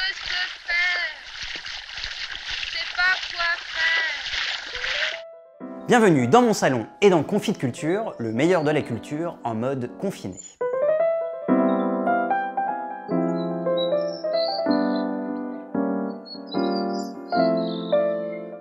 peut se faire. C'est pas quoi faire. Bienvenue dans mon salon et dans Confit de Culture, le meilleur de la culture en mode confiné.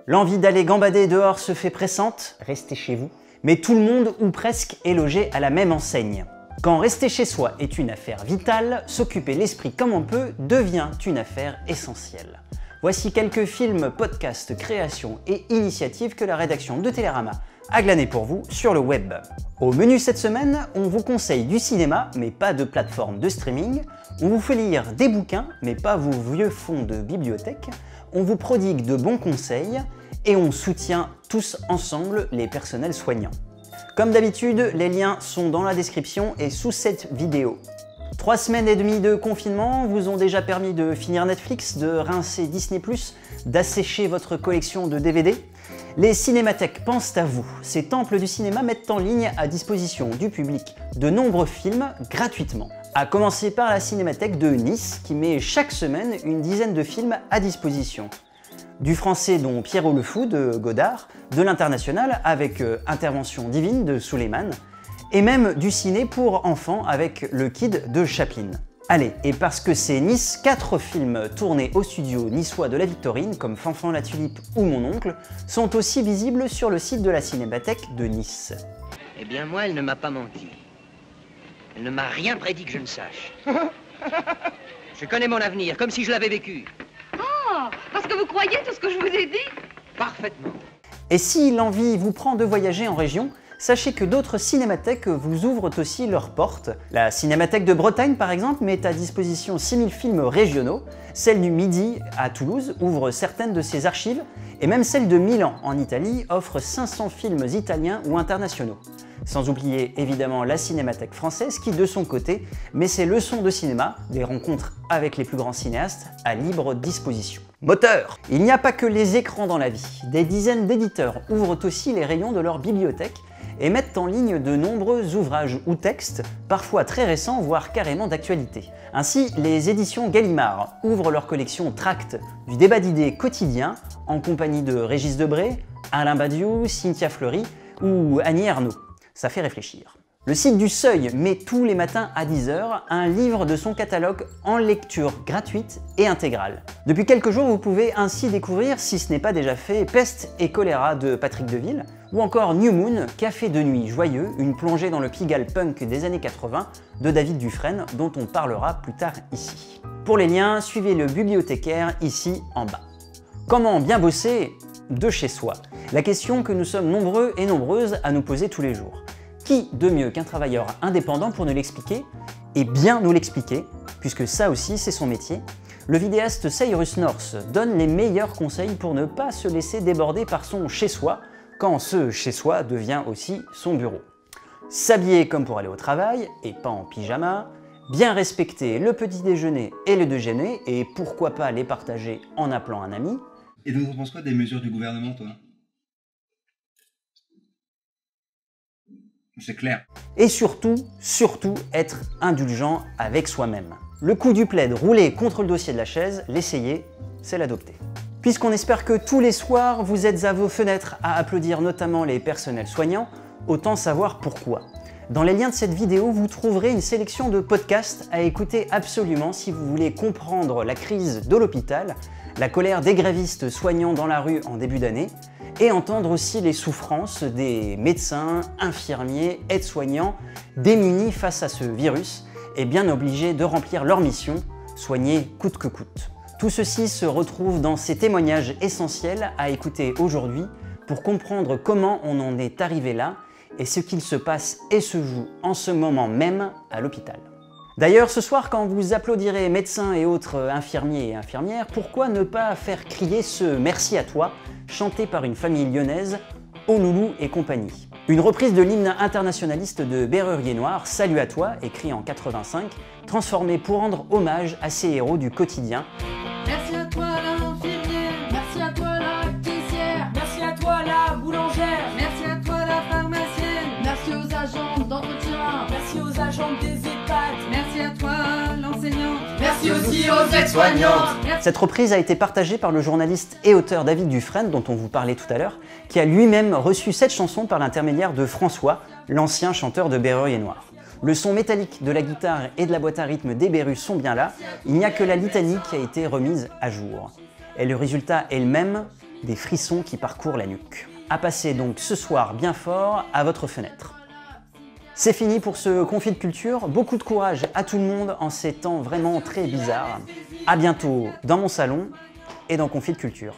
L'envie d'aller gambader dehors se fait pressante, restez chez vous. Mais tout le monde, ou presque, est logé à la même enseigne. Quand rester chez soi est une affaire vitale, s'occuper l'esprit comme on peut devient une affaire essentielle. Voici quelques films, podcasts, créations et initiatives que la rédaction de Télérama a glané pour vous sur le web. Au menu cette semaine, on vous conseille du cinéma, mais pas de plateforme de streaming. On vous fait lire des bouquins, mais pas vos vieux fonds de bibliothèque. On vous prodigue de bons conseils et on soutient tous ensemble les personnels soignants. Comme d'habitude, les liens sont dans la description et sous cette vidéo. 3 semaines et demie de confinement vous ont déjà permis de finir Netflix, de rincer Disney+, d'assécher votre collection de DVD. Les cinémathèques pensent à vous. Ces temples du cinéma mettent en ligne à disposition du public de nombreux films gratuitement. À commencer par la cinémathèque de Nice qui met chaque semaine une dizaine de films à disposition. Du français dont Pierrot le Fou de Godard, de l'international avec Intervention divine de Suleiman, et même du ciné pour enfants avec Le Kid de Chaplin. Allez, et parce que c'est Nice, 4 films tournés au studio niçois de la Victorine, comme Fanfan la Tulipe ou Mon Oncle, sont aussi visibles sur le site de la Cinémathèque de Nice. Eh bien moi, elle ne m'a pas menti. Elle ne m'a rien prédit que je ne sache. Je connais mon avenir, comme si je l'avais vécu. Oh, parce que vous croyez tout ce que je vous ai dit? Parfaitement. Et si l'envie vous prend de voyager en région, sachez que d'autres cinémathèques vous ouvrent aussi leurs portes. La Cinémathèque de Bretagne, par exemple, met à disposition 6000 films régionaux. Celle du Midi, à Toulouse, ouvre certaines de ses archives. Et même celle de Milan, en Italie, offre 500 films italiens ou internationaux. Sans oublier évidemment la Cinémathèque française qui, de son côté, met ses leçons de cinéma, des rencontres avec les plus grands cinéastes, à libre disposition. Moteur! Il n'y a pas que les écrans dans la vie. Des dizaines d'éditeurs ouvrent aussi les rayons de leur bibliothèque et mettent en ligne de nombreux ouvrages ou textes, parfois très récents, voire carrément d'actualité. Ainsi, les éditions Gallimard ouvrent leur collection Tracts du débat d'idées quotidien en compagnie de Régis Debray, Alain Badiou, Cynthia Fleury ou Annie Ernaux. Ça fait réfléchir. Le site du Seuil met tous les matins à 10 h un livre de son catalogue en lecture gratuite et intégrale. Depuis quelques jours, vous pouvez ainsi découvrir, si ce n'est pas déjà fait, Peste et choléra de Patrick Deville, ou encore New Moon, Café de nuit joyeux, une plongée dans le Pigalle punk des années 80 de David Dufresne, dont on parlera plus tard ici. Pour les liens, suivez le bibliothécaire ici en bas. Comment bien bosser de chez soi? La question que nous sommes nombreux et nombreuses à nous poser tous les jours. Qui de mieux qu'un travailleur indépendant pour nous l'expliquer et bien nous l'expliquer, puisque ça aussi c'est son métier. Le vidéaste Cyrus North donne les meilleurs conseils pour ne pas se laisser déborder par son chez-soi, quand ce chez-soi devient aussi son bureau. S'habiller comme pour aller au travail et pas en pyjama, bien respecter le petit déjeuner et le déjeuner et pourquoi pas les partager en appelant un ami. Et donc, t'en penses quoi des mesures du gouvernement, toi? C'est clair. Et surtout être indulgent avec soi-même. Le coup du plaid roulé contre le dossier de la chaise, l'essayer, c'est l'adopter. Puisqu'on espère que tous les soirs, vous êtes à vos fenêtres à applaudir notamment les personnels soignants, autant savoir pourquoi. Dans les liens de cette vidéo, vous trouverez une sélection de podcasts à écouter absolument si vous voulez comprendre la crise de l'hôpital, la colère des grévistes soignants dans la rue en début d'année, et entendre aussi les souffrances des médecins, infirmiers, aides-soignants, démunis face à ce virus et bien obligés de remplir leur mission, soigner coûte que coûte. Tout ceci se retrouve dans ces témoignages essentiels à écouter aujourd'hui pour comprendre comment on en est arrivé là et ce qu'il se passe et se joue en ce moment même à l'hôpital. D'ailleurs, ce soir, quand vous applaudirez médecins et autres infirmiers et infirmières, pourquoi ne pas faire crier ce « Merci à toi » chanté par une famille lyonnaise, Ouloulou et compagnie. Une reprise de l'hymne internationaliste de Bérurier Noir, Salut à toi, écrit en 85, transformé pour rendre hommage à ces héros du quotidien. Merci à toi l'infirmière, merci à toi la caissière, merci à toi la boulangère, merci à toi la pharmacienne, merci aux agents d'entretien, merci aux agents des EHPAD, merci à toi l'enseignante, merci aux aussi aux aides-soignantes. Cette reprise a été partagée par le journaliste et auteur David Dufresne, dont on vous parlait tout à l'heure, qui a lui-même reçu cette chanson par l'intermédiaire de François, l'ancien chanteur de Berruyer Noir. Le son métallique de la guitare et de la boîte à rythme des Berus sont bien là, il n'y a que la litanie qui a été remise à jour. Et le résultat est le même, des frissons qui parcourent la nuque. À passer donc ce soir bien fort à votre fenêtre. C'est fini pour ce confit de culture, beaucoup de courage à tout le monde en ces temps vraiment très bizarres. À bientôt dans mon salon et dans Confit de culture.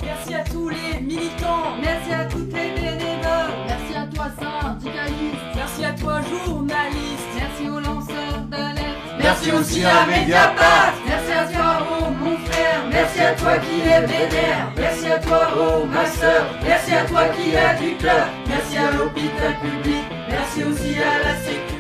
Merci à tous les militants, merci à toutes les bénévoles, merci à toi syndicaliste, merci à toi journaliste, merci aux lanceurs d'alerte, merci aussi à Mediapart, merci à toi oh mon frère, merci à toi qui est vénère, merci à toi oh ma soeur, merci à toi qui a du cœur, merci à l'hôpital public, merci aussi à la sécurité.